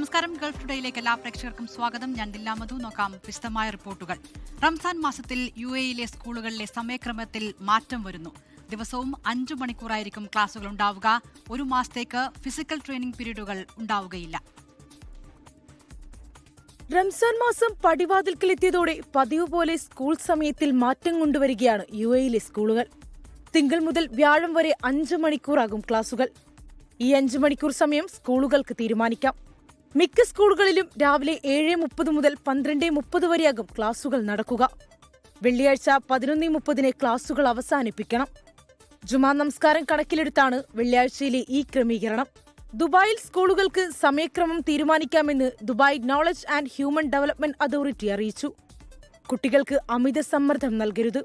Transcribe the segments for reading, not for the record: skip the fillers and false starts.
നമസ്കാരം. ഗൾഫ് ടുഡേയിലേക്ക് എല്ലാ പ്രേക്ഷകർക്കും സ്വാഗതം. ഞാൻ ദില്ല മധു. നോക്കാം വിശദമായ റിപ്പോർട്ടുകൾ. റംസാൻ മാസത്തിൽ UAE-യിലെ സ്കൂളുകളിലെ സമയക്രമത്തിൽ മാറ്റം വരുന്നു. ദിവസവും 5 മണിക്കൂറായിരിക്കും ക്ലാസുകൾ ഉണ്ടാവുക. ഒരു മാസത്തേക്ക് ഫിസിക്കൽ ട്രെയിനിംഗ് പീരീഡുകൾ ഉണ്ടാവുകയില്ല. റംസാൻ മാസം പടിവാതിൽക്കലെത്തിയതോടെ പതിവ് പോലെ സ്കൂൾ സമയത്തിൽ മാറ്റം കൊണ്ടുവരികയാണ് UAE-യിലെ സ്കൂളുകൾ. തിങ്കൾ മുതൽ വ്യാഴം വരെ 5 മണിക്കൂറാകും ക്ലാസുകൾ. ഈ 5 മണിക്കൂർ സമയം സ്കൂളുകൾക്ക് തീരുമാനിക്കാം. മിക്ക സ്കൂളുകളിലും രാവിലെ 7:30 മുതൽ 12:30 വരെയാകും ക്ലാസുകൾ നടക്കുക. വെള്ളിയാഴ്ച 11:30 ക്ലാസുകൾ അവസാനിപ്പിക്കണം. ജുമാ നമസ്കാരം കണക്കിലെടുത്താണ് വെള്ളിയാഴ്ചയിലെ ഈ ക്രമീകരണം. ദുബായിൽ സ്കൂളുകൾക്ക് സമയക്രമം തീരുമാനിക്കാമെന്ന് Dubai Knowledge and Human Development Authority അറിയിച്ചു. കുട്ടികൾക്ക് അമിത സമ്മർദ്ദം നൽകരുത്.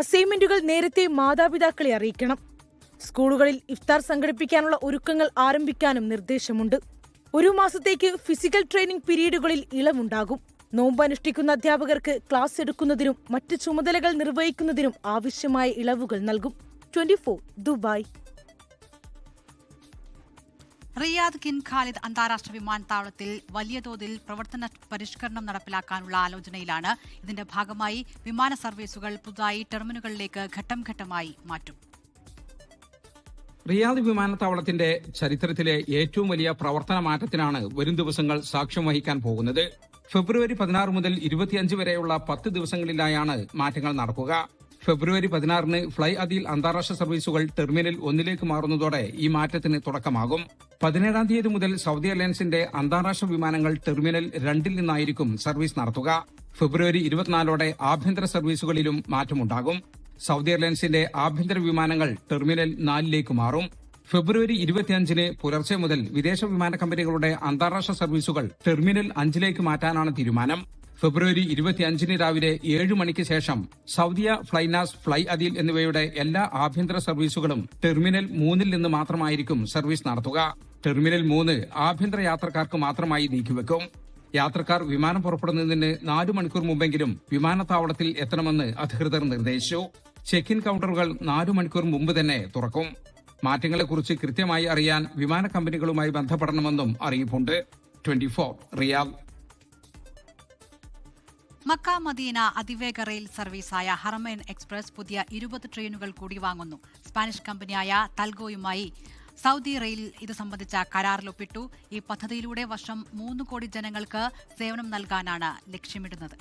അസൈൻമെന്റുകൾ നേരത്തെ മാതാപിതാക്കളെ അറിയിക്കണം. സ്കൂളുകളിൽ ഇഫ്താർ സംഘടിപ്പിക്കാനുള്ള ഒരുക്കങ്ങൾ ആരംഭിക്കാനും നിർദ്ദേശമുണ്ട്. ഒരു മാസത്തേക്ക് ഫിസിക്കൽ ട്രെയിനിംഗ് പീരീഡുകളിൽ ഇളവുണ്ടാകും. നോമ്പ് അനുഷ്ഠിക്കുന്ന അധ്യാപകർക്ക് ക്ലാസ് എടുക്കുന്നതിനും മറ്റ് ചുമതലകൾ നിർവഹിക്കുന്നതിനും ആവശ്യമായ ഇളവുകൾ നൽകും. 24 ദുബായ്. റിയാദ് കിൻ ഖാലിദ് അന്താരാഷ്ട്ര വിമാനത്താവളത്തിൽ വലിയ തോതിൽ പ്രവർത്തന പരിഷ്കരണം നടപ്പിലാക്കാനുള്ള ആലോചനയിലാണ്. ഇതിന്റെ ഭാഗമായി വിമാന സർവീസുകൾ പുതുതായി ടെർമിനലുകളിലേക്ക് ഘട്ടം ഘട്ടമായി മാറ്റും. റിയാദ് വിമാനത്താവളത്തിന്റെ ചരിത്രത്തിലെ ഏറ്റവും വലിയ പ്രവർത്തന മാറ്റത്തിനാണ് വരും ദിവസങ്ങൾ സാക്ഷ്യം വഹിക്കാൻ പോകുന്നത്. ഫെബ്രുവരി 16 മുതൽ 25 വരെയുള്ള 10 ദിവസങ്ങളിലായാണ് മാറ്റങ്ങൾ നടക്കുക. ഫെബ്രുവരി 16-ന് ഫ്ലൈ അദീൽ അന്താരാഷ്ട്ര സർവീസുകൾ ടെർമിനൽ 1-ലേക്ക് മാറുന്നതോടെ ഈ മാറ്റത്തിന് തുടക്കമാകും. 17-ാം തീയതി മുതൽ സൗദി എയർലൈൻസിന്റെ അന്താരാഷ്ട്ര വിമാനങ്ങൾ ടെർമിനൽ 2-ൽ നിന്നായിരിക്കും സർവീസ് നടത്തുക. ഫെബ്രുവരി 24-ഓടെ ആഭ്യന്തര സർവീസുകളിലും മാറ്റമുണ്ടാകും. സൗദി എയർലൈൻസിന്റെ ആഭ്യന്തര വിമാനങ്ങൾ ടെർമിനൽ 4-ലേക്ക് മാറും. ഫെബ്രുവരി 25-ന് പുലർച്ചെ മുതൽ വിദേശ വിമാന കമ്പനികളുടെ അന്താരാഷ്ട്ര സർവീസുകൾ ടെർമിനൽ 5-ലേക്ക് മാറ്റാനാണ് തീരുമാനം. ഫെബ്രുവരി 25-ന് രാവിലെ 7 മണിക്ക് ശേഷം സൗദിയ, ഫ്ലൈനാസ്, ഫ്ലൈ അദീൽ എന്നിവയുടെ എല്ലാ ആഭ്യന്തര സർവീസുകളും ടെർമിനൽ 3-ൽ നിന്ന് മാത്രമായിരിക്കും സർവീസ് നടത്തുക. ടെർമിനൽ 3 ആഭ്യന്തര യാത്രക്കാർക്ക് മാത്രമായി നീക്കിവെക്കും. യാത്രക്കാർ വിമാനം പുറപ്പെടുന്നതിന് 4 മണിക്കൂർ മുമ്പെങ്കിലും വിമാനത്താവളത്തിൽ എത്തണമെന്ന് അധികൃതർ നിർദ്ദേശിച്ചു. ചെക്ക് ഇൻ കൌണ്ടറുകൾ 4 മണിക്കൂർ മുമ്പ് തന്നെ തുറക്കും. മാറ്റങ്ങളെക്കുറിച്ച് കൃത്യമായി അറിയാൻ വിമാന കമ്പനികളുമായി ബന്ധപ്പെടണമെന്നും അറിയിപ്പുണ്ട്. 24 റിയാദ്. മക്ക മദീന അതിവേഗ റെയിൽ സർവീസായ ഹറമൈൻ എക്സ്പ്രസ് പുതിയ 20 ട്രെയിനുകൾ കൂടി വാങ്ങുന്നു. സ്പാനിഷ് കമ്പനിയായ തൽഗോയുമായി സൗദി റെയിൽ ഇത് സംബന്ധിച്ച കരാറിലൊപ്പിട്ടു. ഈ പദ്ധതിയിലൂടെ വർഷം 3 കോടി ജനങ്ങൾക്ക് സേവനം നൽകാനാണ് ലക്ഷ്യമിടുന്നത്.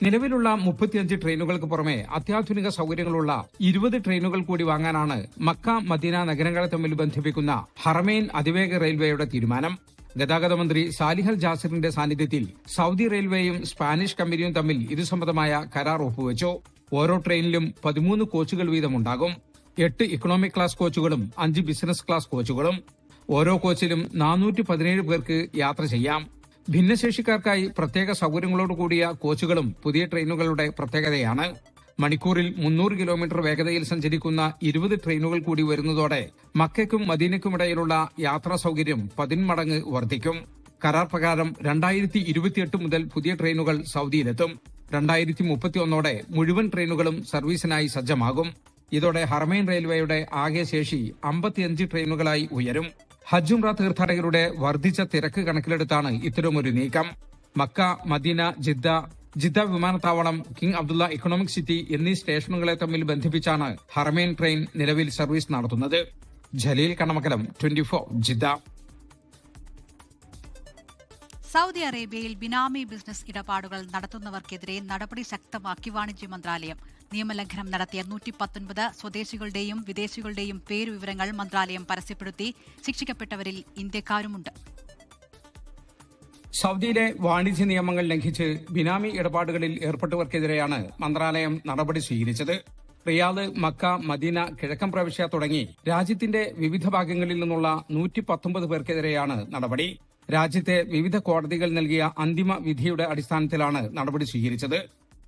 നിലവിലുള്ള 35 ട്രെയിനുകൾക്ക് പുറമെ അത്യാധുനിക സൌകര്യങ്ങളുള്ള 20 ട്രെയിനുകൾ കൂടി വാങ്ങാനാണ് മക്ക മദീന നഗരങ്ങളെ തമ്മിൽ ബന്ധിപ്പിക്കുന്ന ഹറമൈൻ അതിവേഗ റെയിൽവേയുടെ തീരുമാനം. ഗതാഗത മന്ത്രി സാലിഹൽ ജാസിറിന്റെ സാന്നിധ്യത്തിൽ സൗദി റെയിൽവേയും സ്പാനിഷ് കമ്പനിയും തമ്മിൽ ഇതു സംബന്ധമായ കരാർ ഒപ്പുവെച്ചു. ഓരോ ട്രെയിനിലും 13 കോച്ചുകൾ വീതമുണ്ടാകും. 8 ഇക്കണോമിക് ക്ലാസ് കോച്ചുകളും 5 ബിസിനസ് ക്ലാസ് കോച്ചുകളും. ഓരോ കോച്ചിലും 417 പേർക്ക് യാത്ര ചെയ്യാം. ഭിന്നശേഷിക്കാർക്കായി പ്രത്യേക സൌകര്യങ്ങളോടുകൂടിയ കോച്ചുകളും പുതിയ ട്രെയിനുകളുടെ പ്രത്യേകതയാണ്. മണിക്കൂറിൽ 300 കിലോമീറ്റർ വേഗതയിൽ സഞ്ചരിക്കുന്ന 20 ട്രെയിനുകൾ കൂടി വരുന്നതോടെ മക്കയ്ക്കും മദീനയ്ക്കുമിടയിലുള്ള യാത്രാ സൌകര്യം 10 മടങ്ങ് വർദ്ധിക്കും. കരാർ പ്രകാരം 2028 മുതൽ പുതിയ ട്രെയിനുകൾ സൌദിയിലെത്തും. 2031ഓടെ മുഴുവൻ ട്രെയിനുകളും സർവീസിനായി സജ്ജമാകും. ഇതോടെ ഹറമൈൻ റെയിൽവേയുടെ ആകെ ശേഷി 55 ട്രെയിനുകളായി ഉയരും. ഹജ്ജുംറ തീർത്ഥാടകരുടെ വർദ്ധിച്ച തിരക്ക് കണക്കിലെടുത്താണ് ഇത്തരമൊരു നീക്കം. മക്ക, മദീന, ജിദ്ദ വിമാനത്താവളം, കിങ് അബ്ദുള്ള ഇക്കണോമിക് സിറ്റി എന്നീ സ്റ്റേഷനുകളെ തമ്മിൽ ബന്ധിപ്പിച്ചാണ് ഹറമൈൻ ട്രെയിൻ നിലവിൽ സർവീസ് നടത്തുന്നത്. ജലീൽ കണമകലം, 24 ജിദ്ദ. സൗദി അറേബ്യയിൽ ബിനാമി ബിസിനസ് ഇടപാടുകൾ നടത്തുന്നവർക്കെതിരെ നടപടി ശക്തമാക്കി വാണിജ്യ മന്ത്രാലയം. നിയമലംഘനം നടത്തിയ 119 സ്വദേശികളുടെയും വിദേശികളുടെയും പേരുവിവരങ്ങൾ മന്ത്രാലയം പരസ്യപ്പെടുത്തി. ശിക്ഷിക്കപ്പെട്ടവരിൽ ഇന്ത്യക്കാരുമുണ്ട്. സൗദിയിലെ വാണിജ്യ നിയമങ്ങൾ ലംഘിച്ച് ബിനാമി ഇടപാടുകളിൽ ഏർപ്പെട്ടവർക്കെതിരെയാണ് മന്ത്രാലയം നടപടി സ്വീകരിച്ചത്. റിയാദ്, മക്ക, മദീന, കിഴക്കൻ പ്രവിശ്യ തുടങ്ങി രാജ്യത്തിന്റെ വിവിധ ഭാഗങ്ങളിൽ നിന്നുള്ള 119 പേർക്കെതിരെയാണ് നടപടി. രാജ്യത്തെ വിവിധ കോടതികൾ നൽകിയ അന്തിമ വിധിയുടെ അടിസ്ഥാനത്തിലാണ് നടപടി സ്വീകരിച്ചത്.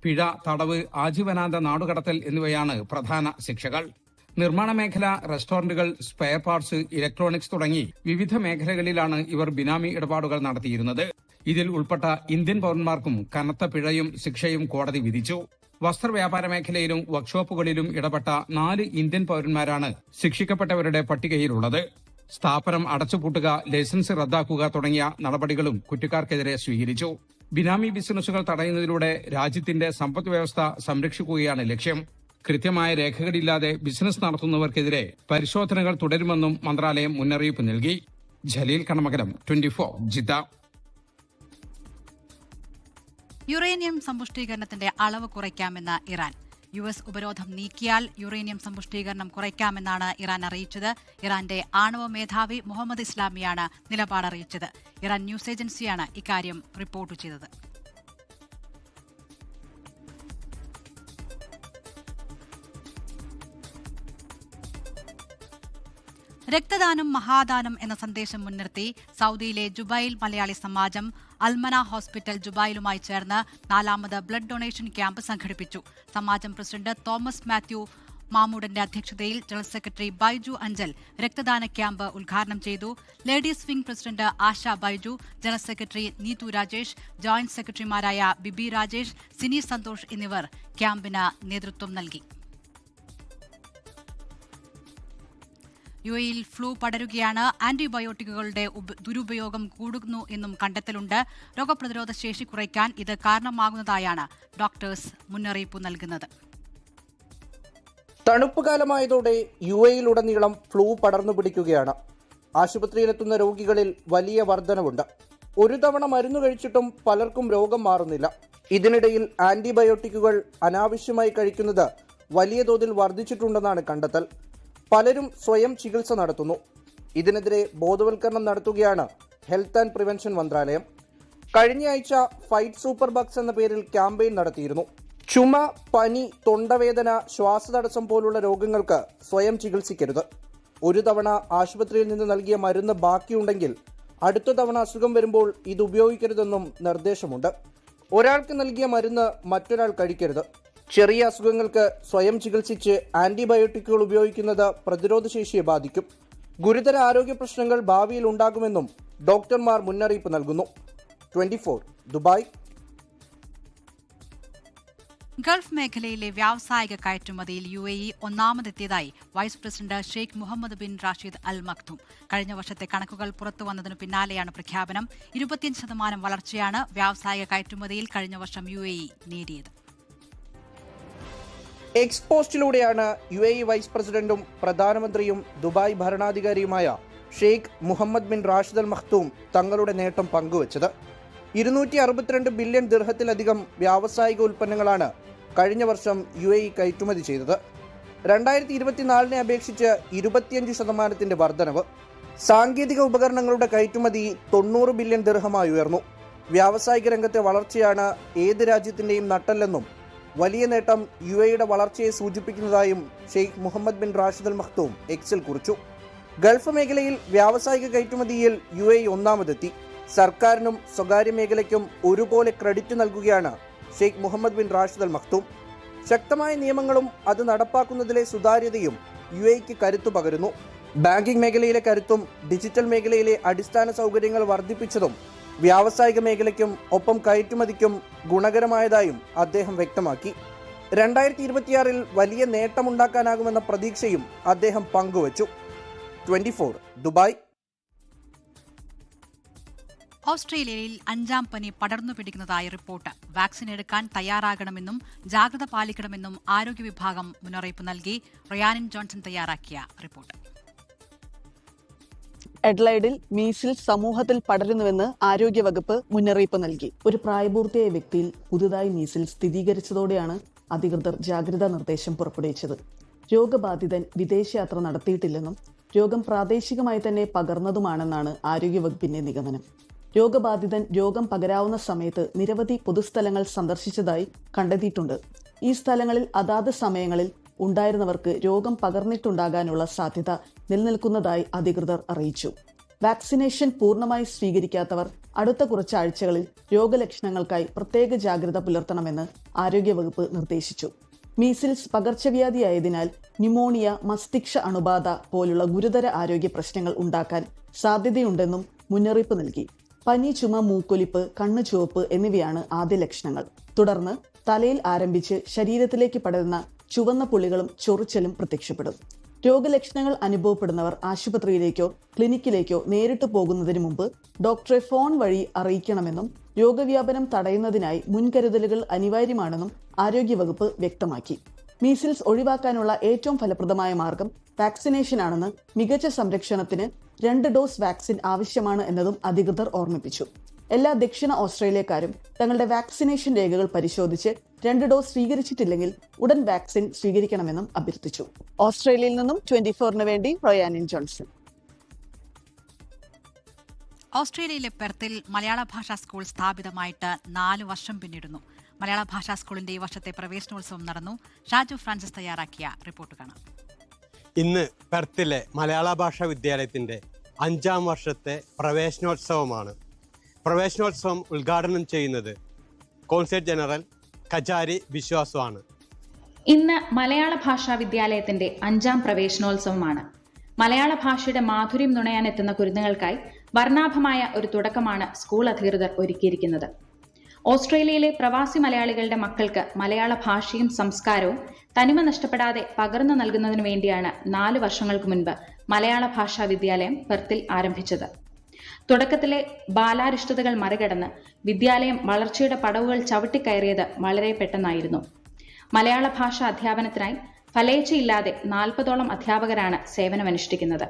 പിഴ, തടവ്, ആജീവനാന്ത നാടുകടത്തൽ എന്നിവയാണ് പ്രധാന ശിക്ഷകൾ. നിർമ്മാണ മേഖല, റെസ്റ്റോറന്റുകൾ, സ്പെയർ പാർട്സ്, ഇലക്ട്രോണിക്സ് തുടങ്ങി വിവിധ മേഖലകളിലാണ് ഇവർ ബിനാമി ഇടപാടുകൾ നടത്തിയിരുന്നത്. ഇതിൽ ഉൾപ്പെട്ട ഇന്ത്യൻ പൌരന്മാർക്കും കനത്ത പിഴയും ശിക്ഷയും കോടതി വിധിച്ചു. വസ്ത്രവ്യാപാര മേഖലയിലും വർക്ക്ഷോപ്പുകളിലും ഇടപെട്ട 4 ഇന്ത്യൻ പൌരന്മാരാണ് ശിക്ഷിക്കപ്പെട്ടവരുടെ പട്ടികയിലുള്ളത്. സ്ഥാപനം അടച്ചുപൂട്ടുക, ലൈസൻസ് റദ്ദാക്കുക തുടങ്ങിയ നടപടികളും കുറ്റക്കാർക്കെതിരെ സ്വീകരിച്ചു. ബിനാമി ബിസിനസ്സുകൾ തടയുന്നതിലൂടെ രാജ്യത്തിന്റെ സമ്പദ് വ്യവസ്ഥ സംരക്ഷിക്കുകയാണ് ലക്ഷ്യം. കൃത്യമായ രേഖകളില്ലാതെ ബിസിനസ് നടത്തുന്നവർക്കെതിരെ പരിശോധനകൾ തുടരുമെന്നും മന്ത്രാലയം മുന്നറിയിപ്പ് നൽകി. ജലീൽ കണമകലം, 24 ജിദ്ദ. യുറേനിയം സമ്പുഷ്ടീകരണത്തിന്റെ അളവ് കുറയ്ക്കാമെന്ന് ഇറാൻ. US ഉപരോധം നീക്കിയാൽ യുറേനിയം സമ്പുഷ്ടീകരണം കുറയ്ക്കാമെന്നാണ് ഇറാൻ അറിയിച്ചത്. ഇറാന്റെ ആണവ മേധാവി മുഹമ്മദ് ഇസ്ലാമിയാണ് നിലപാട് അറിയിച്ചത്. ഇറാൻ ന്യൂസ് ഏജൻസിയാണ് ഇക്കാര്യം റിപ്പോർട്ട് ചെയ്തത്. രക്തദാനം മഹാദാനം എന്ന സന്ദേശം മുൻനിർത്തി സൗദിയിലെ ജുബൈൽ മലയാളി സമാജം അൽമന ഹോസ്പിറ്റൽ ജുബൈലുമായി ചേർന്ന് 4ാമത് ബ്ലഡ് ഡൊണേഷൻ ക്യാമ്പ് സംഘടിപ്പിച്ചു. സമാജം പ്രസിഡന്റ് തോമസ് മാത്യു മാമൂടന്റെ അധ്യക്ഷതയിൽ ജനറൽ സെക്രട്ടറി ബൈജു അഞ്ചൽ രക്തദാന ക്യാമ്പ് ഉദ്ഘാടനം ചെയ്തു. Ladies wing president Asha Baiju, general secretary Neethu Rajesh, joint സെക്രട്ടറിമാരായ ബിബി രാജേഷ്, സിനി സന്തോഷ് എന്നിവർ ക്യാമ്പിന് നേതൃത്വം നൽകി. UAE-യിൽ ഫ്ലൂ പടരുകയാണ്. ആന്റിബയോട്ടിക്കുകളുടെ ദുരുപയോഗം കൂടുന്നു എന്നും കണ്ടെത്തലുണ്ട്. രോഗപ്രതിരോധ ശേഷി കുറയ്ക്കാൻ ഇത് കാരണമാകുന്നതായാണ് ഡോക്ടേഴ്സ് മുന്നറിയിപ്പ് നൽകുന്നത്. തണുപ്പ് കാലമായതോടെ UAE-യിലുടനീളം ഫ്ലൂ പടർന്നു പിടിക്കുകയാണ്. ആശുപത്രിയിലെത്തുന്ന രോഗികളിൽ വലിയ വർധനവുണ്ട്. ഒരു തവണ മരുന്ന് കഴിച്ചിട്ടും പലർക്കും രോഗം മാറുന്നില്ല. ഇതിനിടയിൽ ആന്റിബയോട്ടിക്കുകൾ അനാവശ്യമായി കഴിക്കുന്നത് വലിയ തോതിൽ വർദ്ധിച്ചിട്ടുണ്ടെന്നാണ് കണ്ടെത്തൽ. പലരും സ്വയം ചികിത്സ നടത്തുന്നു. ഇതിനെതിരെ ബോധവൽക്കരണം നടത്തുകയാണ് ഹെൽത്ത് ആൻഡ് പ്രിവെൻഷൻ മന്ത്രാലയം. കഴിഞ്ഞയാഴ്ച ഫൈറ്റ് സൂപ്പർ ബഗ്സ് എന്ന പേരിൽ ക്യാമ്പയിൻ നടത്തിയിരുന്നു. ചുമ, പനി, തൊണ്ടവേദന, ശ്വാസതടസ്സം പോലുള്ള രോഗങ്ങൾക്ക് സ്വയം ചികിത്സിക്കരുത്. ഒരു തവണ ആശുപത്രിയിൽ നിന്ന് നൽകിയ മരുന്ന് ബാക്കിയുണ്ടെങ്കിൽ അടുത്ത തവണ അസുഖം വരുമ്പോൾ ഇത് ഉപയോഗിക്കരുതെന്നും നിർദ്ദേശമുണ്ട്. ഒരാൾക്ക് നൽകിയ മരുന്ന് മറ്റൊരാൾ കഴിക്കരുത്. ചെറിയ അസുഖങ്ങൾക്ക് സ്വയം ചികിത്സിച്ച് ആന്റിബയോട്ടിക്കുകൾ ഉപയോഗിക്കുന്നത് പ്രതിരോധശേഷിയെ ബാധിക്കും. ഗുരുതര ആരോഗ്യ പ്രശ്നങ്ങൾ ഭാവിയിൽ ഉണ്ടാകുമെന്നും ഡോക്ടർമാർ മുന്നറിയിപ്പ് നൽകുന്നു. 24 ദുബായ്. ഗൾഫ് മേഖലയിലെ വ്യാവസായിക കയറ്റുമതിയിൽ UAE ഒന്നാമതെത്തിയതായി vice president Sheikh Mohammed bin Rashid Al Maktoum. കഴിഞ്ഞ വർഷത്തെ കണക്കുകൾ പുറത്തുവന്നതിനു പിന്നാലെയാണ് പ്രഖ്യാപനം. 25% വളർച്ചയാണ് വ്യാവസായിക കയറ്റുമതിയിൽ കഴിഞ്ഞ വർഷം UAE നേടിയത്. എക്സ്പോസ്റ്റിലൂടെയാണ് UAE വൈസ് പ്രസിഡന്റും പ്രധാനമന്ത്രിയും ദുബായ് ഭരണാധികാരിയുമായ Sheikh Mohammed bin Rashid Al Maktoum തങ്ങളുടെ നേട്ടം പങ്കുവച്ചത്. 262 ബില്യൺ ദിർഹത്തിലധികം വ്യാവസായിക ഉൽപ്പന്നങ്ങളാണ് കഴിഞ്ഞ വർഷം UAE കയറ്റുമതി ചെയ്തത്. 2024 അപേക്ഷിച്ച് 25% വർധനവ്. സാങ്കേതിക ഉപകരണങ്ങളുടെ കയറ്റുമതി 90 ബില്യൺ ദിർഹമായി ഉയർന്നു. വ്യാവസായിക രംഗത്തെ വളർച്ചയാണ് ഏത് രാജ്യത്തിന്റെയും നട്ടെല്ലെന്നും വലിയ നേട്ടം UAE-യുടെ വളർച്ചയെ സൂചിപ്പിക്കുന്നതായും Sheikh Mohammed bin Rashid Al Maktoum എക്സിൽ കുറിച്ചു. ഗൾഫ് മേഖലയിൽ വ്യാവസായിക കയറ്റുമതിയിൽ UAE ഒന്നാമതെത്തി. സർക്കാരിനും സ്വകാര്യ മേഖലയ്ക്കും ഒരുപോലെ ക്രെഡിറ്റ് നൽകുകയാണ് Sheikh Mohammed bin Rashid Al Maktoum. ശക്തമായ നിയമങ്ങളും അത് നടപ്പാക്കുന്നതിലെ സുതാര്യതയും UAE-ക്ക് കരുത്തു പകരുന്നു. ബാങ്കിംഗ് മേഖലയിലെ കരുത്തും ഡിജിറ്റൽ മേഖലയിലെ അടിസ്ഥാന സൗകര്യങ്ങൾ വർദ്ധിപ്പിച്ചതും വ്യാവസായിക മേഖലയ്ക്കും ഒപ്പം കയറ്റുമതിക്കും ഗുണകരമായതായും അദ്ദേഹം വ്യക്തമാക്കി. 2026 വലിയ നേട്ടമുണ്ടാക്കാനാകുമെന്ന പ്രതീക്ഷയും അദ്ദേഹം പങ്കുവച്ചു. 24 ദുബായ്. ഓസ്ട്രേലിയയിൽ 5ാം പനി പടർന്നു പിടിക്കുന്നതായി റിപ്പോർട്ട്. വാക്സിൻ എടുക്കാൻ തയ്യാറാകണമെന്നും ജാഗ്രത പാലിക്കണമെന്നും ആരോഗ്യ വിഭാഗം മുന്നറിയിപ്പ് നൽകി. റയാനിൻ ജോൺസൺ തയ്യാറാക്കിയ റിപ്പോർട്ട്. എഡ്ലൈഡിൽ മീസിൽസ് സമൂഹത്തിൽ പടരുന്നുവെന്ന് ആരോഗ്യവകുപ്പ് മുന്നറിയിപ്പ് നൽകി. ഒരു പ്രായപൂർത്തിയായ വ്യക്തിയിൽ പുതുതായി മീസിൽസ് സ്ഥിരീകരിച്ചതോടെയാണ് അധികൃതർ ജാഗ്രതാ നിർദ്ദേശം പുറപ്പെടുവിച്ചത്. രോഗബാധിതൻ വിദേശയാത്ര നടത്തിയിട്ടില്ലെന്നും രോഗം പ്രാദേശികമായി തന്നെ പകർന്നതുമാണെന്നാണ് ആരോഗ്യവകുപ്പിന്റെ നിഗമനം. രോഗബാധിതൻ രോഗം പകരാവുന്ന സമയത്ത് നിരവധി പൊതുസ്ഥലങ്ങൾ സന്ദർശിച്ചതായി കണ്ടെത്തിയിട്ടുണ്ട്. ഈ സ്ഥലങ്ങളിൽ അതാത് സമയങ്ങളിൽ ഉണ്ടായിരുന്നവർക്ക് രോഗം പകർന്നിട്ടുണ്ടാകാനുള്ള സാധ്യത നിലനിൽക്കുന്നതായി അധികൃതർ അറിയിച്ചു. വാക്സിനേഷൻ പൂർണ്ണമായി സ്വീകരിക്കാത്തവർ അടുത്ത കുറച്ചാഴ്ചകളിൽ രോഗലക്ഷണങ്ങൾക്കായി പ്രത്യേക ജാഗ്രത പുലർത്തണമെന്ന് ആരോഗ്യവകുപ്പ് നിർദ്ദേശിച്ചു. മീസിൽസ് പകർച്ചവ്യാധിയായതിനാൽ ന്യൂമോണിയ, മസ്തിഷ്ക അണുബാധ പോലുള്ള ഗുരുതര ആരോഗ്യ പ്രശ്നങ്ങൾ ഉണ്ടാക്കാൻ സാധ്യതയുണ്ടെന്നും മുന്നറിയിപ്പ് നൽകി. പനി, ചുമ, മൂക്കൊലിപ്പ്, കണ്ണ് ചുവപ്പ് എന്നിവയാണ് ആദ്യ ലക്ഷണങ്ങൾ. തുടർന്ന് തലയിൽ ആരംഭിച്ച് ശരീരത്തിലേക്ക് പടരുന്ന ചുവന്ന പുള്ളികളും ചൊറിച്ചലും പ്രത്യക്ഷപ്പെടും. രോഗലക്ഷണങ്ങൾ അനുഭവപ്പെടുന്നവർ ആശുപത്രിയിലേക്കോ ക്ലിനിക്കിലേക്കോ നേരിട്ട് പോകുന്നതിന് മുമ്പ് ഡോക്ടറെ ഫോൺ വഴി അറിയിക്കണമെന്നും രോഗവ്യാപനം തടയുന്നതിനായി മുൻകരുതലുകൾ അനിവാര്യമാണെന്നും ആരോഗ്യവകുപ്പ് വ്യക്തമാക്കി. മീസിൽസ് ഒഴിവാക്കാനുള്ള ഏറ്റവും ഫലപ്രദമായ മാർഗം വാക്സിനേഷനാണെന്ന്, മികച്ച സംരക്ഷണത്തിന് 2 ഡോസ് വാക്സിൻ ആവശ്യമാണ് എന്നതും അധികൃതർ ഓർമ്മിപ്പിച്ചു. എല്ലാ ദക്ഷിണ ഓസ്ട്രേലിയക്കാരും തങ്ങളുടെ വാക്സിനേഷൻ രേഖകൾ പരിശോധിച്ച് 2 ഡോസ് സ്വീകരിച്ചിട്ടില്ലെങ്കിൽ ഉടൻ വാക്സിൻ സ്വീകരിക്കണമെന്നും അഭ്യർത്ഥിച്ചു. ഓസ്ട്രേലിയയിൽ നിന്നും 24-ന് വേണ്ടി റോയാനിൻ ജോൺസൺ. ഓസ്ട്രേലിയയിലെ പെർത്തിൽ മലയാള ഭാഷാ സ്കൂൾ സ്ഥാപിതമായിട്ട് 4 വർഷം പിന്നിടുന്നു. മലയാള ഭാഷാ സ്കൂളിന്റെ ഈ വർഷത്തെ പ്രവേശനോത്സവം നടന്നു. ഷാജു ഫ്രാൻസിസ് തയ്യാറാക്കിയ റിപ്പോർട്ട് കാണാം. ഇന്ന് പെർത്തിലെ മലയാള ഭാഷാ വിദ്യാലയത്തിന്റെ 5ാം വർഷത്തെ പ്രവേശനോത്സവമാണ്. പ്രവേശനോത്സവം ഉദ്ഘാടനം ചെയ്യുന്നത് കോൺസൽ ജനറൽ കജാരി വിശ്വാസമാണ്. ഇന്ന് മലയാള ഭാഷാ വിദ്യാലയത്തിന്റെ 5ാം പ്രവേശനോത്സവമാണ്. മലയാള ഭാഷയുടെ മാധുര്യം നുണയാനെത്തുന്ന കുരുന്നുകൾക്കായി വർണ്ണാഭമായ ഒരു തുടക്കമാണ് സ്കൂൾ അധികൃതർ ഒരുക്കിയിരിക്കുന്നത്. ഓസ്ട്രേലിയയിലെ പ്രവാസി മലയാളികളുടെ മക്കൾക്ക് മലയാള ഭാഷയും സംസ്കാരവും തനിമ നഷ്ടപ്പെടാതെ പകർന്നു നൽകുന്നതിനു വേണ്ടിയാണ് 4 വർഷങ്ങൾക്ക് മുൻപ് മലയാള ഭാഷാ വിദ്യാലയം പെർത്തിൽ ആരംഭിച്ചത്. തുടക്കത്തിലെ ബാലാരിഷ്ടതകൾ മറികടന്ന് വിദ്യാലയം വളർച്ചയുടെ പടവുകൾ ചവിട്ടിക്കയറിയത് വളരെ പെട്ടെന്നായിരുന്നു. മലയാള ഭാഷ അധ്യാപനത്തിനായി ഫലേച്ഛയില്ലാതെ 40ഓളം അധ്യാപകരാണ് സേവനമനുഷ്ഠിക്കുന്നത്.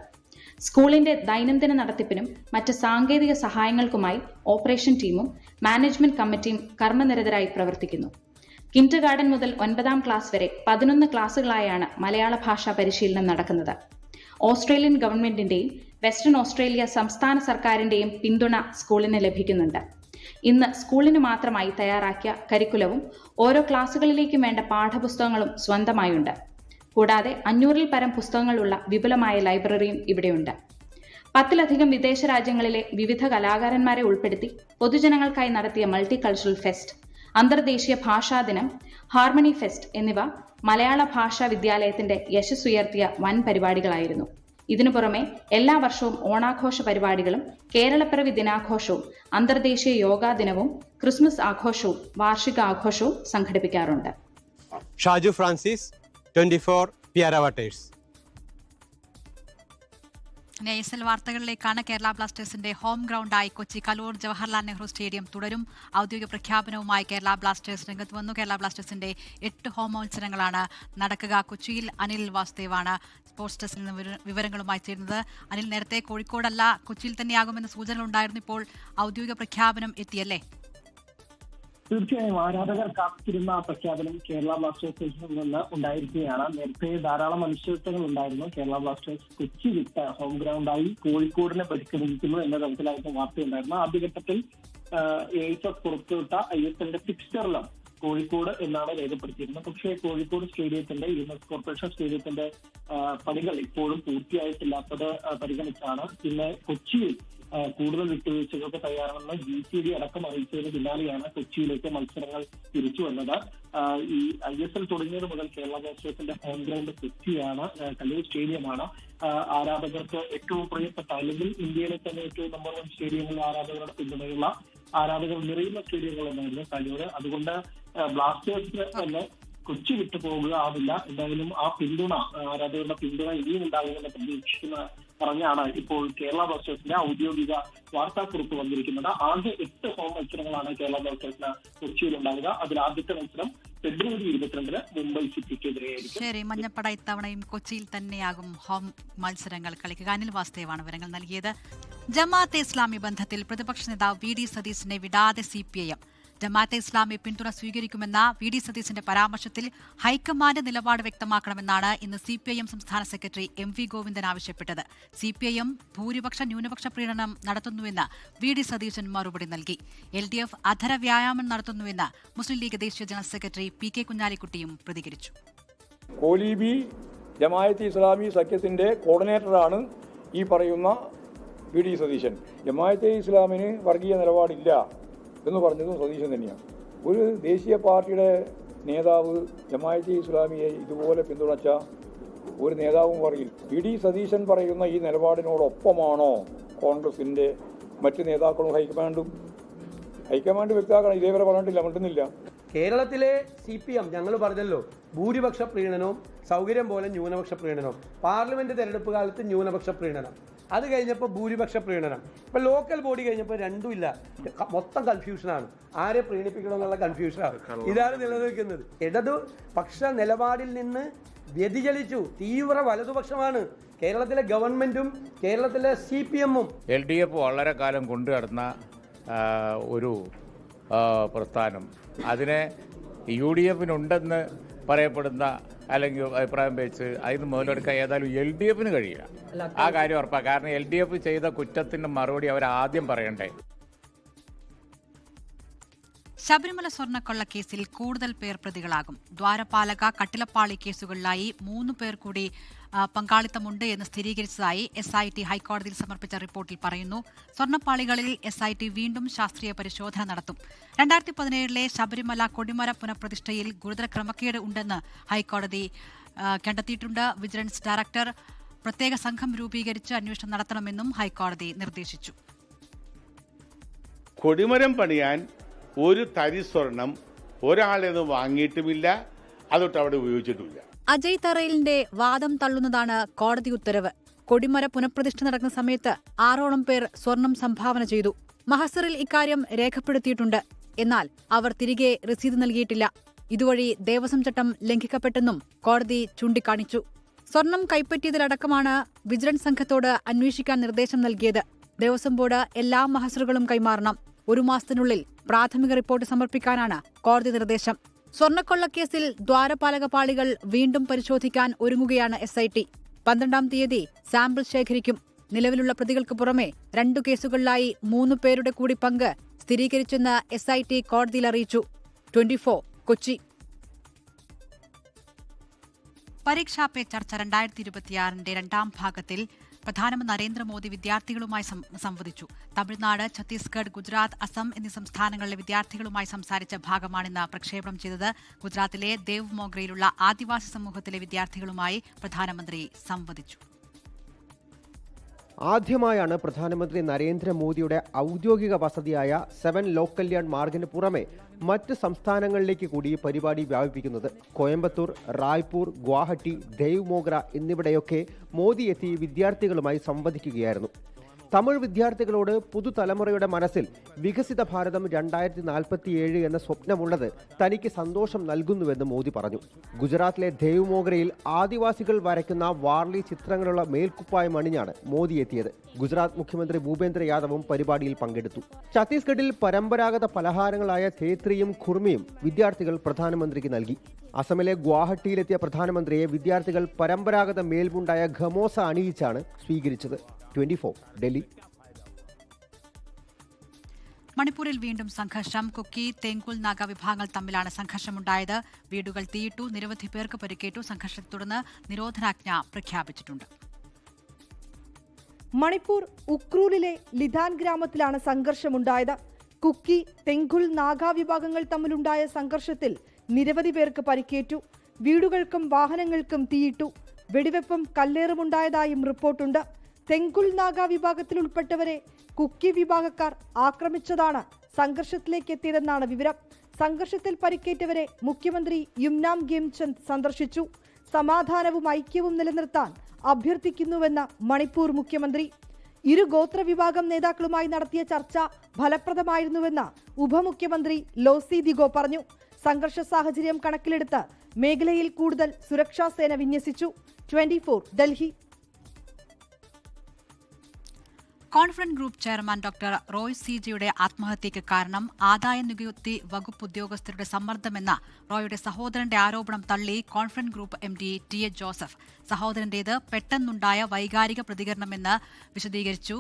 സ്കൂളിന്റെ ദൈനംദിന നടത്തിപ്പിനും മറ്റ് സാങ്കേതിക സഹായങ്ങൾക്കുമായി ഓപ്പറേഷൻ ടീമും മാനേജ്മെന്റ് കമ്മിറ്റിയും കർമ്മനിരതരായി പ്രവർത്തിക്കുന്നു. കിൻഡർ ഗാർഡൻ മുതൽ 9ാം ക്ലാസ് വരെ 11 ക്ലാസുകളായാണ് മലയാള ഭാഷാ പരിശീലനം നടക്കുന്നത്. ഓസ്ട്രേലിയൻ ഗവൺമെന്റിന്റെയും വെസ്റ്റേൺ ഓസ്ട്രേലിയ സംസ്ഥാന സർക്കാരിന്റെയും പിന്തുണ സ്കൂളിന് ലഭിക്കുന്നുണ്ട്. ഇന്ന് സ്കൂളിന് മാത്രമായി തയ്യാറാക്കിയ കരിക്കുലവും ഓരോ ക്ലാസുകളിലേക്കും വേണ്ട പാഠപുസ്തകങ്ങളും സ്വന്തമായുണ്ട്. കൂടാതെ 500-ൽ പരം പുസ്തകങ്ങളുള്ള വിപുലമായ ലൈബ്രറിയും ഇവിടെയുണ്ട്. 10-ലധികം വിദേശ രാജ്യങ്ങളിലെ വിവിധ കലാകാരന്മാരെ ഉൾപ്പെടുത്തി പൊതുജനങ്ങൾക്കായി നടത്തിയ മൾട്ടി കൾച്ചറൽ ഫെസ്റ്റ്, അന്തർദേശീയ ഭാഷാ ദിനം, ഹാർമണി ഫെസ്റ്റ് എന്നിവ മലയാള ഭാഷാ വിദ്യാലയത്തിന്റെ യശസ്സുയർത്തിയ വൻ പരിപാടികളായിരുന്നു. ഇതിനു പുറമെ എല്ലാ വർഷവും ഓണാഘോഷ പരിപാടികളും കേരളപ്പിറവി ദിനാഘോഷവും അന്തർദേശീയ യോഗാ ദിനവും ക്രിസ്മസ് ആഘോഷവും വാർഷിക ആഘോഷവും സംഘടിപ്പിക്കാറുണ്ട്. ഷാജു ഫ്രാൻസിസ്, 24 പിയാരവാട്ടേഴ്സ്. ഐഎസ്എൽ വാർത്തകളിലേക്കാണ്. കേരള ബ്ലാസ്റ്റേഴ്സിന്റെ ഹോം ഗ്രൗണ്ടായി കൊച്ചി കലൂർ ജവഹർലാൽ നെഹ്റു സ്റ്റേഡിയം തുടരും. ഔദ്യോഗിക പ്രഖ്യാപനവുമായി കേരള ബ്ലാസ്റ്റേഴ്സ് രംഗത്ത് വന്നു. കേരള ബ്ലാസ്റ്റേഴ്സിന്റെ 8 ഹോം മത്സരങ്ങളാണ് നടക്കുക. കൊച്ചിയിൽ അനിൽ വാസുദേവാണ് സ്പോർട്സ് ഡെസ്കിൽ നിന്ന് വിവരങ്ങളുമായി ചേരുന്നത്. അനിൽ, നേരത്തെ കോഴിക്കോടല്ല കൊച്ചിയിൽ തന്നെയാകുമെന്ന സൂചനകളുണ്ടായിരുന്നു. ഇപ്പോൾ ഔദ്യോഗിക പ്രഖ്യാപനം എത്തിയല്ലേ? തീർച്ചയായും ആരാധകർ കാത്തിരുന്ന പ്രഖ്യാപനം കേരള ബ്ലാസ്റ്റേഴ്സിൽ നിന്ന് ഉണ്ടായിരിക്കുകയാണ്. നേരത്തെ ധാരാളം അനിശ്ചിതത്വങ്ങൾ ഉണ്ടായിരുന്നു. കേരള ബ്ലാസ്റ്റേഴ്സ് കൊച്ചി വിട്ട് ഹോം ഗ്രൗണ്ടായി കോഴിക്കോടിനെ പരിഷ്കരിക്കുന്നു എന്ന തരത്തിലായിരുന്നു വാർത്തയുണ്ടായിരുന്നു. ആദ്യഘട്ടത്തിൽ AIFF പുറത്തുവിട്ട ISLന്റെ ഫിക്സ്ചറിലും കോഴിക്കോട് എന്നാണ് രേഖപ്പെടുത്തിയിരുന്നത്. പക്ഷേ കോഴിക്കോട് സ്റ്റേഡിയത്തിന്റെ യൂണിവേഴ്സ് കോർപ്പറേഷൻ സ്റ്റേഡിയത്തിന്റെ പണികൾ ഇപ്പോഴും പൂർത്തിയായിട്ടില്ലാത്തത് പരിഗണിച്ചാണ് പിന്നെ കൊച്ചിയിൽ കൂടുതൽ വിട്ടുവീഴ്ചകൾക്ക് തയ്യാറാണെന്ന് GCD അടക്കം അറിയിച്ചതിന് പിന്നാലെയാണ് കൊച്ചിയിലേക്ക് മത്സരങ്ങൾ തിരിച്ചു വന്നത്. ഈ ISL തുടങ്ങിയത് മുതൽ കേരള ബ്ലാസ്റ്റേഴ്സിന്റെ ഹോം ഗ്രൗണ്ട് കൊച്ചിയാണ്, കലൂർ സ്റ്റേഡിയമാണ്. ആരാധകർക്ക് ഏറ്റവും പ്രിയപ്പെട്ട, അല്ലെങ്കിൽ ഇന്ത്യയിലെ തന്നെ ഏറ്റവും നമ്പർ 1 സ്റ്റേഡിയങ്ങളിൽ ആരാധകരുടെ പിന്തുണയുള്ള, ആരാധകർ നിറയുന്ന സ്റ്റേഡിയങ്ങൾ എന്നായിരുന്നു കലൂര്. അതുകൊണ്ട് ബ്ലാസ്റ്റേഴ്സിന് തന്നെ കൊച്ചി വിട്ടു പോകുക ആവില്ല. എന്തായാലും ആ പിന്തുണ, ആരാധകരുടെ പിന്തുണ ഇനിയും ഉണ്ടാകുമെന്ന് പ്രതീക്ഷിക്കുന്ന പറഞ്ഞാണ് ഇപ്പോൾ കേരള ബ്ലാസ്റ്റേഴ്സിന്റെ ഔദ്യോഗിക വാർത്താക്കുറിപ്പ് വന്നിരിക്കുന്നത്. ആകെ 8 ഹോം മത്സരങ്ങളാണ് കേരള ബ്ലാസ്റ്റേഴ്സിന് കൊച്ചിയിൽ ഉണ്ടാവുക. അതിൽ ആദ്യത്തെ മത്സരം ഫെബ്രുവരി 22-ന് മുംബൈ സിറ്റിക്കെതിരെയായിരിക്കും. ശരി, മഞ്ഞപ്പട ഇത്തവണയും കൊച്ചിയിൽ തന്നെയാകും ഹോം മത്സരങ്ങൾ കളിക്കുക. അനിൽ വാസുദേവാണ് വിവരങ്ങൾ നൽകിയത്. ജമാഅത്തെ ഇസ്ലാമി ബന്ധത്തിൽ പ്രതിപക്ഷ നേതാവ് VD സതീശനെ വിടാതെ CPIM. ജമാഅത്തെ ഇസ്ലാമി പിന്തുണ സ്വീകരിക്കുമെന്ന VD സതീശന്റെ പരാമർശത്തിൽ ഹൈക്കമാൻഡ് നിലപാട് വ്യക്തമാക്കണമെന്നാണ് ഇന്ന് CPIM സംസ്ഥാന സെക്രട്ടറി MV ഗോവിന്ദൻ ആവശ്യപ്പെട്ടത്. CPIM ഭൂരിപക്ഷ ന്യൂനപക്ഷ പ്രീണനം നടത്തുന്നുവെന്ന് VD സതീശൻ മറുപടി നൽകി. LDF അധര വ്യായാമം നടത്തുന്നുവെന്ന് മുസ്ലിം ലീഗ് ദേശീയ ജനറൽ സെക്രട്ടറി PK കുഞ്ഞാലിക്കുട്ടിയും പ്രതികരിച്ചു. കോലീബി ജമാഅത്തെ ഇസ്ലാമി സഖ്യത്തിന്റെ കോർഡിനേറ്ററാണ് ഈ പറയുന്ന VD സതീശൻ. ജമാഅത്തെ ഇസ്ലാമിന് വർഗീയ നിലപാടില്ല എന്ന് പറഞ്ഞതും സതീശൻ തന്നെയാണ്. ഒരു ദേശീയ പാർട്ടിയുടെ നേതാവ് ജമാഅത്തെ ഇസ്ലാമിയെ ഇതുപോലെ പിന്തുണച്ച ഒരു നേതാവും പറയും. VD സതീശൻ പറയുന്ന ഈ നിലപാടിനോടൊപ്പമാണോ കോൺഗ്രസിൻ്റെ മറ്റ് നേതാക്കളും ഹൈക്കമാൻഡും? ഹൈക്കമാൻഡ് വ്യക്തമാക്കണം. ഇതേവരെ പറഞ്ഞിട്ടില്ല, മിണ്ടുന്നില്ല. കേരളത്തിലെ CPM ഞങ്ങൾ പറഞ്ഞല്ലോ, ഭൂരിപക്ഷ പ്രീണനവും സൗകര്യം പോലെ ന്യൂനപക്ഷ പ്രീണനവും. പാർലമെന്റ് തെരഞ്ഞെടുപ്പ് കാലത്ത് ന്യൂനപക്ഷ പ്രീണനം, അത് കഴിഞ്ഞപ്പോൾ ഭൂരിപക്ഷ പ്രീണനം. ഇപ്പം ലോക്കൽ ബോഡി കഴിഞ്ഞപ്പോൾ രണ്ടുമില്ല, മൊത്തം കൺഫ്യൂഷനാണ്. ആരെ പ്രീണിപ്പിക്കണമെന്നുള്ള കൺഫ്യൂഷനാണ്. ഇതാണ് നിലനിൽക്കുന്നത്. ഇടതുപക്ഷ നിലപാടിൽ നിന്ന് വ്യതിചലിച്ചു തീവ്ര വലതുപക്ഷമാണ് കേരളത്തിലെ ഗവൺമെന്റും കേരളത്തിലെ CPM-ഉം. LDF വളരെ കാലം കൊണ്ടു നടന്ന ഒരു പ്രസ്ഥാനം, അതിനെ UDF-നുണ്ടെന്ന് പറയപ്പെടുന്ന അല്ലെങ്കിൽ അഭിപ്രായം വെച്ച് അതിന് മുതലെടുക്കാൻ ഏതായാലും LDF-ന് കഴിയില്ല. ആ കാര്യം ഉറപ്പാണ്. കാരണം LDF ചെയ്ത കുറ്റത്തിന് മറുപടി അവർ ആദ്യം പറയണ്ടേ. ശബരിമല സ്വർണ്ണക്കൊള്ള കേസിൽ കൂടുതൽ പേർ പ്രതികളാകും. ദ്വാരപാലക, കട്ടിലപ്പാളി കേസുകളിലായി 3 പേർ കൂടി പങ്കാളിത്തമുണ്ട് എന്ന് സ്ഥിരീകരിച്ചതായി SIT ഹൈക്കോടതിയിൽ സമർപ്പിച്ച റിപ്പോർട്ടിൽ പറയുന്നു. സ്വർണ്ണപ്പാളികളിൽ SIT വീണ്ടും ശാസ്ത്രീയ പരിശോധന നടത്തും. 2017 ശബരിമല കൊടിമര പുനഃപ്രതിഷ്ഠയിൽ ഗുരുതര ക്രമക്കേട് ഉണ്ടെന്ന് ഹൈക്കോടതി കണ്ടെത്തിയിട്ടുണ്ട്. വിജിലൻസ് ഡയറക്ടർ പ്രത്യേക സംഘം രൂപീകരിച്ച് അന്വേഷണം നടത്തണമെന്നും ഹൈക്കോടതി നിർദ്ദേശിച്ചു. കൊടിമരം പണിയാൻ ഒരു തരി സ്വർണം ഒരാളെന്ന് വാങ്ങിയിട്ടുമില്ല, അതൊട്ട് അവിടെ ഉപയോഗിച്ചിട്ടുമില്ല. അജയ് തറയിലിന്റെ വാദം തള്ളുന്നതാണ് കോടതി ഉത്തരവ്. കൊടിമര പുനഃപ്രതിഷ്ഠ നടക്കുന്ന സമയത്ത് 6ഓളം പേർ സ്വർണം സംഭാവന ചെയ്തു. മഹസറിൽ ഇക്കാര്യം രേഖപ്പെടുത്തിയിട്ടുണ്ട്. എന്നാൽ അവർ തിരികെ രസീത് നൽകിയിട്ടില്ല. ഇതുവഴി ദേവസ്വം ചട്ടം ലംഘിക്കപ്പെട്ടെന്നും കോടതി ചൂണ്ടിക്കാണിച്ചു. സ്വർണം കൈപ്പറ്റിയതിലടക്കമാണ് വിജിലൻസ് സംഘത്തോട് അന്വേഷിക്കാൻ നിർദ്ദേശം നൽകിയത്. ദേവസ്വം ബോർഡ് എല്ലാ മഹസറുകളും കൈമാറണം. 1 മാസത്തിനുള്ളിൽ പ്രാഥമിക റിപ്പോർട്ട് സമർപ്പിക്കാനാണ് കോടതി നിർദ്ദേശം. സ്വർണ്ണക്കൊള്ളക്കേസിൽ ദ്വാരപാലക പാളികൾ വീണ്ടും പരിശോധിക്കാൻ ഒരുങ്ങുകയാണ് SIT. 12-ാം തീയതി സാമ്പിൾ ശേഖരിക്കും. നിലവിലുള്ള പ്രതികൾക്ക് പുറമെ 2 കേസുകളിലായി 3 പേരുടെ കൂടി പങ്ക് സ്ഥിരീകരിച്ചെന്ന് SIT കോടതിയിൽ അറിയിച്ചു. 24 കൊച്ചി. പരീക്ഷാ പേ ചർച്ച 2026 രണ്ടാം ഭാഗത്തിൽ പ്രധാനമന്ത്രി നരേന്ദ്രമോദി വിദ്യാർത്ഥികളുമായി സംവദിച്ചു. തമിഴ്നാട്, ഛത്തീസ്ഗഡ്, ഗുജറാത്ത്, അസം എന്നീ സംസ്ഥാനങ്ങളിലെ വിദ്യാർത്ഥികളുമായി സംസാരിച്ച ഭാഗമാണിന്ന് പ്രക്ഷേപണം ചെയ്തത്. ഗുജറാത്തിലെ ദേവ് മോഗ്രയിലുള്ള ആദിവാസി സമൂഹത്തിലെ വിദ്യാർത്ഥികളുമായി പ്രധാനമന്ത്രി സംവദിച്ചു. ആദ്യമായാണ് പ്രധാനമന്ത്രി നരേന്ദ്രമോദിയുടെ ഔദ്യോഗിക വസതിയായ 7 ലോക് കല്യാൺ മാർഗിന് പുറമെ മറ്റ് സംസ്ഥാനങ്ങളിലേക്ക് കൂടി പരിപാടി വ്യാപിപ്പിക്കുന്നത്. കോയമ്പത്തൂർ, റായ്പൂർ, ഗുവാഹട്ടി, ദേവ് മോഗ്ര എന്നിവിടെയൊക്കെ മോദി എത്തി വിദ്യാർത്ഥികളുമായി സംവദിക്കുകയായിരുന്നു. തമിഴ് വിദ്യാർത്ഥികളോട് പുതുതലമുറയുടെ മനസ്സിൽ വികസിത ഭാരതം 2047 എന്ന സ്വപ്നമുള്ളത് തനിക്ക് സന്തോഷം നൽകുന്നുവെന്ന് മോദി പറഞ്ഞു. ഗുജറാത്തിലെ ദേവ് മോഗ്രയിൽ ആദിവാസികൾ വരയ്ക്കുന്ന വാർലി ചിത്രങ്ങളുള്ള മേൽക്കുപ്പായം അണിഞ്ഞാണ് മോദി എത്തിയത്. ഗുജറാത്ത് മുഖ്യമന്ത്രി ഭൂപേന്ദ്ര യാദവും പരിപാടിയിൽ പങ്കെടുത്തു. ഛത്തീസ്ഗഡിൽ പരമ്പരാഗത പലഹാരങ്ങളായ തേത്രിയും ഖുർമിയും വിദ്യാർത്ഥികൾ പ്രധാനമന്ത്രിക്ക് നൽകി. അസമിലെ ഗുവാഹട്ടിയിലെത്തിയ പ്രധാനമന്ത്രിയെ വിദ്യാർത്ഥികൾ പരമ്പരാഗത മേൽമുണ്ടായ ഖമോസ അണിയിച്ചാണ് സ്വീകരിച്ചത്. 24 ഡൽഹി. മണിപ്പൂരിൽ വീണ്ടും സംഘർഷം. കുക്കി, തെങ്കുൽ നാഗ വിഭാഗങ്ങൾ തമ്മിലാണ് സംഘർഷമുണ്ടായത്. വീടുകൾ തീയിട്ടു, നിരവധി പേർക്ക് പരിക്കേറ്റു. സംഘർഷത്തെ തുടർന്ന് നിരോധനാജ്ഞ പ്രഖ്യാപിച്ചിട്ടുണ്ട്. മണിപ്പൂർ ഉക്രൂലിലെ ലിധാൻ ഗ്രാമത്തിലാണ് സംഘർഷമുണ്ടായത്. കുക്കി, തെങ്കുൽ നാഗ വിഭാഗങ്ങൾ തമ്മിലുണ്ടായ സംഘർഷത്തിൽ നിരവധി പേർക്ക് പരിക്കേറ്റു. വീടുകൾക്കും വാഹനങ്ങൾക്കും തീയിട്ടു. വെടിവെപ്പും കല്ലേറുമുണ്ടായതായും റിപ്പോർട്ടുണ്ട്. തെങ്കുൽ നാഗ വിഭാഗത്തിൽ ഉൾപ്പെട്ടവരെ കുക്കി വിഭാഗക്കാർ ആക്രമിച്ചതാണ് സംഘർഷത്തിലേക്ക് എത്തിയതെന്നാണ് വിവരം. സംഘർഷത്തിൽ പരിക്കേറ്റവരെ മുഖ്യമന്ത്രി യുംനാം ഗേംചന്ദ് സന്ദർശിച്ചു. സമാധാനവും ഐക്യവും നിലനിർത്താൻ അഭ്യർത്ഥിക്കുന്നുവെന്ന് മണിപ്പൂർ മുഖ്യമന്ത്രി. ഇരു ഗോത്ര വിഭാഗം നേതാക്കളുമായി നടത്തിയ ചർച്ച ഫലപ്രദമായിരുന്നുവെന്ന് ഉപമുഖ്യമന്ത്രി ലോസി ദിഗോ പറഞ്ഞു. സംഘർഷ സാഹചര്യം കണക്കിലെടുത്ത് മേഖലയിൽ കൂടുതൽ സുരക്ഷാ സേന വിന്യസിച്ചു. 24 Delhi. Confident group chairman doctor Roy CJയുടെ ആത്മഹത്യയ്ക്ക് കാരണം ആദായ നികുതി വകുപ്പ് ഉദ്യോഗസ്ഥരുടെ സമ്മർദ്ദമെന്ന റോയുടെ സഹോദരന്റെ ആരോപണം തള്ളി Confident group MD TA Joseph. സഹോദരന്റേത് പെട്ടെന്നുണ്ടായ വൈകാരിക പ്രതികരണമെന്ന് വിശദീകരിച്ചു.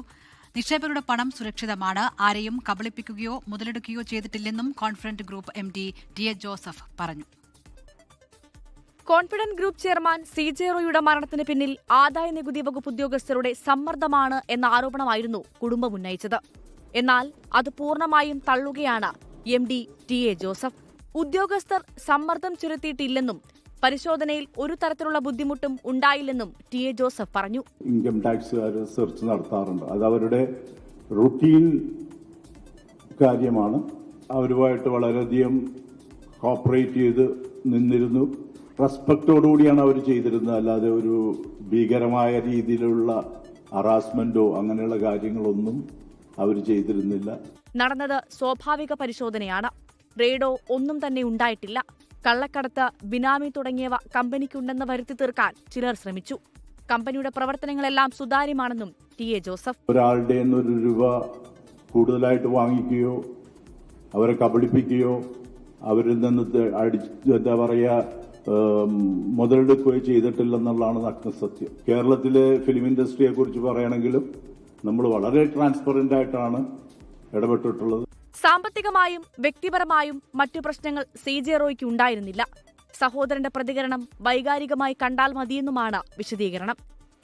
നിക്ഷേപകരുടെ പണം സുരക്ഷിതമാണ്. ആരെയും കബളിപ്പിക്കുകയോ മുതലെടുക്കുകയോ ചെയ്തിട്ടില്ലെന്നും confident group MD TA Joseph പറഞ്ഞു. കോൺഫിഡന്റ് ഗ്രൂപ്പ് ചെയർമാൻ CJ റോയുടെ മരണത്തിന് പിന്നിൽ ആദായ നികുതി വകുപ്പ് ഉദ്യോഗസ്ഥരുടെ സമ്മർദ്ദമാണ് എന്ന ആരോപണമായിരുന്നു കുടുംബം ഉന്നയിച്ചത്. എന്നാൽ അത് പൂർണ്ണമായും തള്ളുകയാണ് MD TA ജോസഫ്. ഉദ്യോഗസ്ഥർ സമ്മർദ്ദം ചെലുത്തിയിട്ടില്ലെന്നും പരിശോധനയിൽ ഒരു തരത്തിലുള്ള ബുദ്ധിമുട്ടും ഉണ്ടായില്ലെന്നും TA ജോസഫ് പറഞ്ഞു. ഇൻകം ടാക്സുകാർ സെർച്ച് നടത്താറുണ്ട്. അത് അവരുടെ റുട്ടീൻ കാര്യമാണ്. അവരുമായിട്ട് വളരെയധികം കോപ്പറേറ്റ് ചെയ്ത് നിന്നിരുന്നു. റെസ്പെക്റ്റോടുകൂടിയാണ് അവർ ചെയ്തിരുന്നത്. അല്ലാതെ ഒരു ഭീകരമായ രീതിയിലുള്ള ഹറാസ്മെന്റോ അങ്ങനെയുള്ള കാര്യങ്ങളൊന്നും അവർ ചെയ്തിരുന്നില്ല. നടന്നത് സ്വാഭാവിക പരിശോധനയാണ്. റെയ്ഡോ ഒന്നും തന്നെ ഉണ്ടായിട്ടില്ല. കള്ളക്കടത്ത്, ബിനാമി തുടങ്ങിയവ കമ്പനിക്കുണ്ടെന്ന് വരുത്തി തീർക്കാൻ ചിലർ ശ്രമിച്ചു. കമ്പനിയുടെ പ്രവർത്തനങ്ങളെല്ലാം സുതാര്യമാണെന്നും ടി.എ. ജോസഫ്. ഒരാളുടെ ₹1 കൂടുതലായിട്ട് വാങ്ങിക്കുകയോ അവരെ കബളിപ്പിക്കുകയോ അവരിൽ നിന്ന് എന്താ പറയുക മുതലെടുക്കുകയോ ചെയ്തിട്ടില്ലെന്നുള്ളതാണ് നഗ്നസത്യം. കേരളത്തിലെ ഫിലിം ഇൻഡസ്ട്രിയെ കുറിച്ച് പറയുകയാണെങ്കിലും നമ്മൾ വളരെ ട്രാൻസ്പെറന്റ് ആയിട്ടാണ് ഇടപെട്ടിട്ടുള്ളത്. സാമ്പത്തികമായും വ്യക്തിപരമായും മറ്റു പ്രശ്നങ്ങൾ സി.ജെ. റോയ്ക്ക് ഉണ്ടായിരുന്നില്ല. സഹോദരന്റെ പ്രതികരണം വൈകാരികമായി കണ്ടാൽ മതിയെന്നുമാണ് വിശദീകരണം.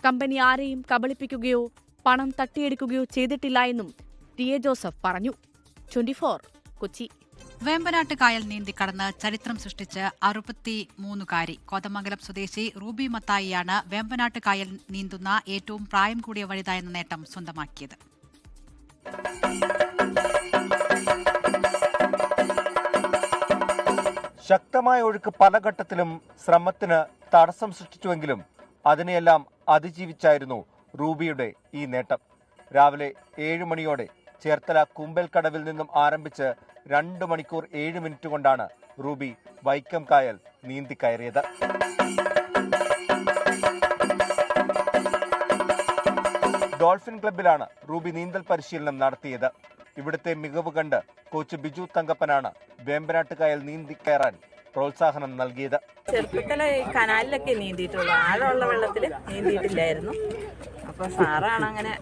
കമ്പനി ആരെയും കബളിപ്പിക്കുകയോ പണം തട്ടിയെടുക്കുകയോ ചെയ്തിട്ടില്ല എന്നും ടി.എ. ജോസഫ് പറഞ്ഞു. 24 കൊച്ചി. വേമ്പനാട്ട് കായൽ നീന്തിക്കടന്ന് ചരിത്രം സൃഷ്ടിച്ച് 63കാരി കോതമംഗലം സ്വദേശി റൂബി മത്തായിയാണ് വേമ്പനാട്ട് കായൽ നീന്തുന്ന ഏറ്റവും പ്രായം കൂടിയ വനിത എന്ന നേട്ടം സ്വന്തമാക്കിയത്. ശക്തമായ ഒഴുക്ക് പല ഘട്ടത്തിലും ശ്രമത്തിന് തടസ്സം സൃഷ്ടിച്ചുവെങ്കിലും അതിനെയെല്ലാം അതിജീവിച്ചായിരുന്നു റൂബിയുടെ ഈ നേട്ടം. രാവിലെ 7 മണിയോടെ ചേർത്തല കുമ്പൽക്കടവിൽ നിന്നും ആരംഭിച്ച് 2 മണിക്കൂർ 7 മിനിറ്റ് കൊണ്ടാണ് റൂബി വൈക്കം കായൽ നീന്തിക്കയറിയത്. ഡോൾഫിൻ ക്ലബിലാണ് റൂബി നീന്തൽ പരിശീലനം നടത്തിയത്. ഇവിടുത്തെ മികവ് കണ്ട് കോച്ച് ബിജു തങ്കപ്പനാണ് വേമ്പനാട്ട് കായൽ നീന്തിക്കയറാൻ പ്രോത്സാഹനം നൽകിയത്. ചെറുപ്പത്തിലെ കനാലിലൊക്കെ നീന്തിയിട്ടുള്ളൂ, ആഴമുള്ള വെള്ളത്തിൽ നീന്തിയിട്ടില്ലായിരുന്നു. അപ്പൊ സാറാണ് അങ്ങനെ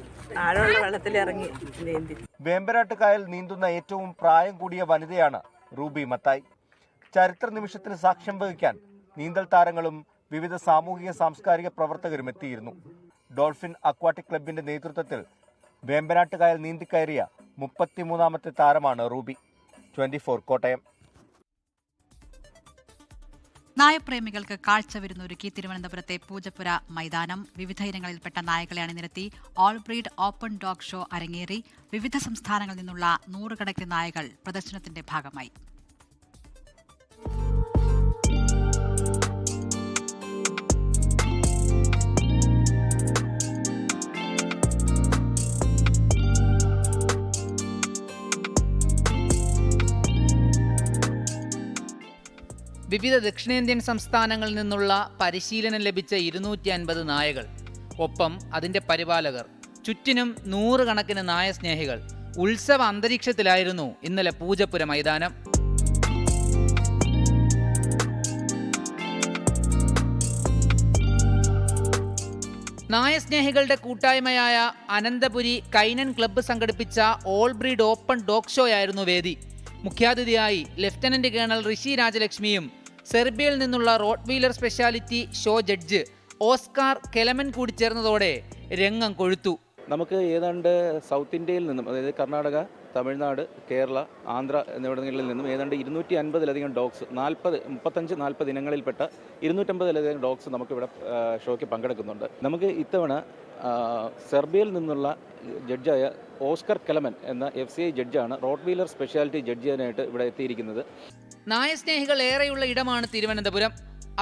ആഴമുള്ള വെള്ളത്തിൽ ഇറങ്ങി നീന്തി. വേമ്പനാട്ട് കായൽ നീന്തുന്ന ഏറ്റവും പ്രായം കൂടിയ വനിതയാണ് റൂബി മത്തായി. ചരിത്ര നിമിഷത്തിന് സാക്ഷ്യം വഹിക്കാൻ നീന്തൽ താരങ്ങളും വിവിധ സാമൂഹിക സാംസ്കാരിക പ്രവർത്തകരും എത്തിയിരുന്നു. ഡോൾഫിൻ അക്വാട്ടിക് ക്ലബിന്റെ നേതൃത്വത്തിൽ വേമ്പനാട്ട് കായൽ നീന്തിക്കയറിയ 33ാമത്തെ താരമാണ് റൂബി. 24 കോട്ടയം. നായപ്രേമികൾക്ക് കാഴ്ച വിരുന്നൊരുക്കി തിരുവനന്തപുരത്തെ പൂജപ്പുര മൈതാനം. വിവിധ ഇനങ്ങളിൽപ്പെട്ട നായകളെ അണിനിരത്തി all breed open dog show അരങ്ങേറി. വിവിധ സംസ്ഥാനങ്ങളിൽ നിന്നുള്ള 100 കണക്കിന് നായകൾ പ്രദർശനത്തിന്റെ ഭാഗമായി. വിവിധ ദക്ഷിണേന്ത്യൻ സംസ്ഥാനങ്ങളിൽ നിന്നുള്ള പരിശീലനം ലഭിച്ച 250 നായകൾ, ഒപ്പം അതിന്റെ പരിപാലകർ, ചുറ്റിനും 100 കണക്കിന് നായസ്നേഹികൾ. ഉത്സവ അന്തരീക്ഷത്തിലായിരുന്നു ഇന്നലെ പൂജപ്പുര മൈതാനം. നായസ്നേഹികളുടെ കൂട്ടായ്മയായ അനന്തപുരി കൈനൻ ക്ലബ്ബ് സംഘടിപ്പിച്ച all breed open dog show ആയിരുന്നു വേദി. മുഖ്യാതിഥിയായി ലഫ്റ്റനന്റ് കേണൽ ഋഷി രാജലക്ഷ്മിയും സെർബിയയിൽ നിന്നുള്ള Rottweiler speciality show judge Oscar Kelemen കൂടി ചേർന്നതോടെ രംഗം കൊഴുത്തു. നമുക്ക് ഏതാണ്ട് സൗത്ത് ഇന്ത്യയിൽ നിന്നും, അതായത് കർണാടക, തമിഴ്നാട്, കേരള, ആന്ധ്ര എന്നിവിടങ്ങളിൽ നിന്നും ഏതാണ്ട് 250ലധികം ഡോഗ്സ്, 35-40 ഇനങ്ങളിൽപ്പെട്ട 250ലധികം ഡോഗ്സ് നമുക്കിവിടെ ഷോയ്ക്ക് പങ്കെടുക്കുന്നുണ്ട്. നമുക്ക് ഇത്തവണ സെർബിയയിൽ നിന്നുള്ള ജഡ്ജായ ഓസ്കർ കെലമൻ എന്ന FCI ജഡ്ജാണ് റോട്ട് വീലർ സ്പെഷ്യാലിറ്റി ജഡ്ജിയാനായിട്ട് ഇവിടെ എത്തിയിരിക്കുന്നത്. നായസ്നേഹികൾ ഏറെയുള്ള ഇടമാണ് തിരുവനന്തപുരം.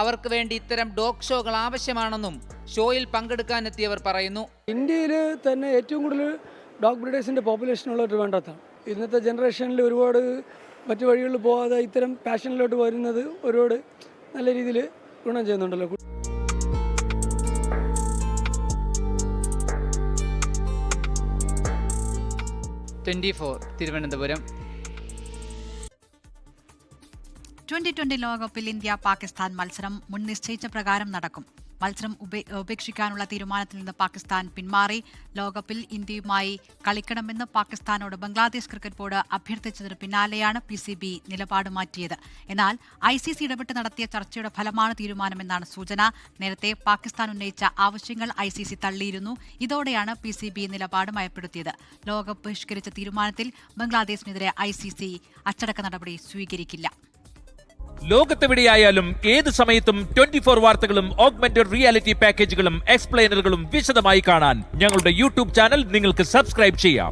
അവർക്ക് വേണ്ടി ഇത്തരം ഡോഗ് ഷോകൾ ആവശ്യമാണെന്നും ഷോയിൽ പങ്കെടുക്കാനെത്തിയവർ പറയുന്നു. ഇന്ത്യയിൽ തന്നെ ഏറ്റവും കൂടുതൽ ഡോഗ് ബ്രീഡേഴ്സിൻ്റെ പോപ്പുലേഷനുള്ള ട്രിവാൻഡ്രത്താണ്. ഇന്നത്തെ ജനറേഷനിൽ ഒരുപാട് മറ്റു വഴികളിൽ പോകാതെ ഇത്തരം പാഷനിലോട്ട് വരുന്നത് ഒരുപാട് നല്ല രീതിയിൽ ഗുണം ചെയ്യുന്നുണ്ടല്ലോ. 24 തിരുവനന്തപുരം. 2020 ലോകകപ്പിൽ ഇന്ത്യ പാകിസ്ഥാൻ മത്സരം മുൻ നിശ്ചയിച്ച പ്രകാരം നടക്കും. മത്സരം ഉപേക്ഷിക്കാനുള്ള തീരുമാനത്തിൽ നിന്ന് പാകിസ്ഥാൻ പിന്മാറി. ലോകകപ്പിൽ ഇന്ത്യയുമായി കളിക്കണമെന്ന് പാകിസ്ഥാനോട് ബംഗ്ലാദേശ് ക്രിക്കറ്റ് ബോർഡ് അഭ്യർത്ഥിച്ചതിന് പിന്നാലെയാണ് PCB നിലപാട് മാറ്റിയത്. എന്നാൽ ICC ഇടപെട്ട് നടത്തിയ ചർച്ചയുടെ ഫലമാണ് തീരുമാനമെന്നാണ് സൂചന. നേരത്തെ പാകിസ്ഥാൻ ഉന്നയിച്ച ആവശ്യങ്ങൾ ICC തള്ളിയിരുന്നു. ഇതോടെയാണ് PCB നിലപാട് മയപ്പെടുത്തിയത്. ലോകകപ്പ് ബഹിഷ്കരിച്ച തീരുമാനത്തിൽ ബംഗ്ലാദേശിനെതിരെ ICC അച്ചടക്ക നടപടി സ്വീകരിക്കില്ല. ലോകത്തെവിടെയായാലും ഏത് സമയത്തും 24 വാർത്തകളും ഓഗ്മെന്റഡ് റിയാലിറ്റി പാക്കേജുകളും എക്സ്പ്ലെയിനറുകളും വിശദമായി കാണാൻ ഞങ്ങളുടെ YouTube ചാനൽ നിങ്ങൾക്ക് സബ്സ്ക്രൈബ് ചെയ്യാം.